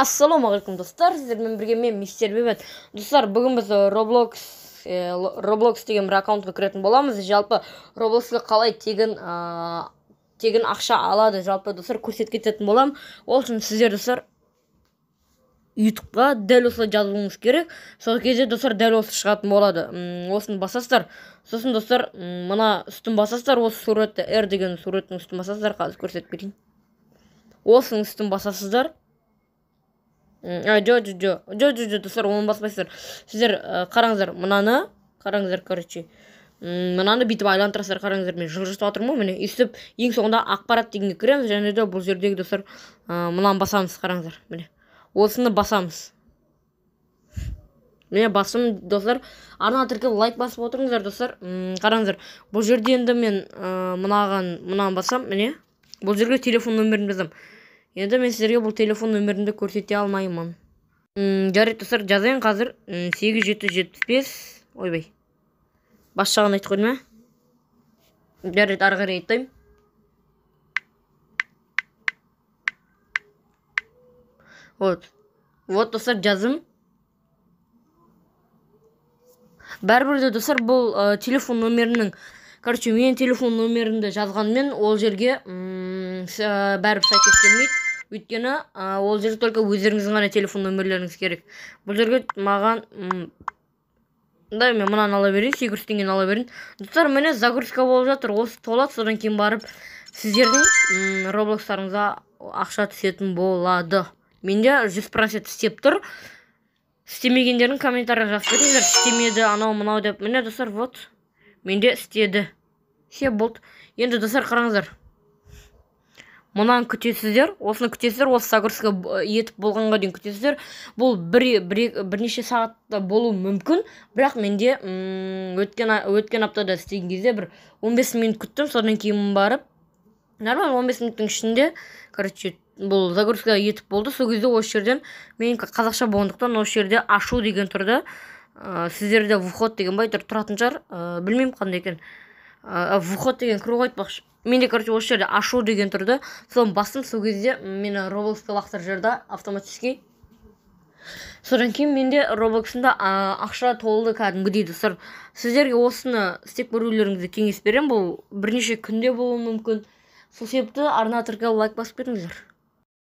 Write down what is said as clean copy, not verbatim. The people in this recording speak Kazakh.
Ассалаумағалейкум достар, сіздермен бірге мен Мистер Бебет. Достар, бүгін біз Roblox деген бір аккаунтқа кіретін боламыз. Жалпы Robloxқа қалай тегін ақша алады, жалпы достар көрсетіп кететін болам. Ол үшін сіздер достар YouTube'ға дәл осылай жазуыңыз керек. Сол кезде достар дәл осы шығатын болады. Осыны басасыздар. Сосын достар, мына үстін басасыздар, осы суретті R деген суреттің үстін басасыздар. Қазір көрсетіп берейін. Осының үстін басасыздар. Жо, достар, оны баспайсыздар. Сіздер қараңыздар, мынаны қараңыздар, короче. Мынаны бүйтіп айландырасыздар, қараңыздар, мен жылжытып отырмын, міне. Өйстіп ең соңында ақпарат дегенге кіреміз, және де бұл жердегі достар, мынаны басамыз, қараңыздар, міне. Осыны басамыз. Міне басым, достар. Арна тіркеп лайк басып отырыңыздар, достар. Қараңыздар, бұл жерде енді мен мынаны басам, міне. Бұл жерге телефон нөмірін жазам. Енді мен сіздерге бұл телефон нөмірімді көрсете алмаймын. Жарайды достар, жазайын қазір 8775. Ойбай. Бас жағын айтып қойдым, жарайды, ары қарай айтайын. Вот достар, жазым. Бәрібір достар, бұл телефон нөмірінің, короче, менің телефон нөмірімді жазғанмен ол жерге бәрібір сәйкес келмейді. Өйткені ол жерге только өздеріңіздің ғана телефон нөмірлеріңіз керек. Бұл жерге маған мен мынаны ала берейін, 800 теңгені ала берейін. Достар, міне загрузка болып жатыр. Осы толады, содан кейін барып сіздердің Roblox'тарыңызға ақша түсетін болады. Менде 100% істеп тұр. Істемегендердің комментария жазып беріңіздер. Істемеді, анау мынау деп. Міне достар, вот. Менде істеді. Все болды. Енді достар, қараңыздар. Мұнан күтесіздер, осыны күтесіздер, осы загрузка етіп болғанға дейін күтесіздер. Бұл бірнеше сағатта болу мүмкін, бірақ менде өткен аптада істеген кезде бір 15 минут күттім, содан кейін барып, нормально 15 минуттың ішінде, короче, бұл загрузка етіп болды. Сол кезде осы жерден, мен қазақша болғандықтан осы жерде ашу деген тұрды. Сіздерде вход деген бай тұратын шығар, білмеймін қандай екен. Вход деген кіруге айтпақшы. Менде, короче, осы жерде ашу деген тұрды. Соны бастым, сол кезде мені Roblox'қа лақтыр жерді автоматически. Содан кейін менде Roblox'ында ақша толды кәдімгідей достар. Сіздерге осыны істеп көрулеріңізді кеңес берем. Бұл бірнеше күнде болуы мүмкін. Сол себепті арна тіркеліп лайк басып беріңіздер.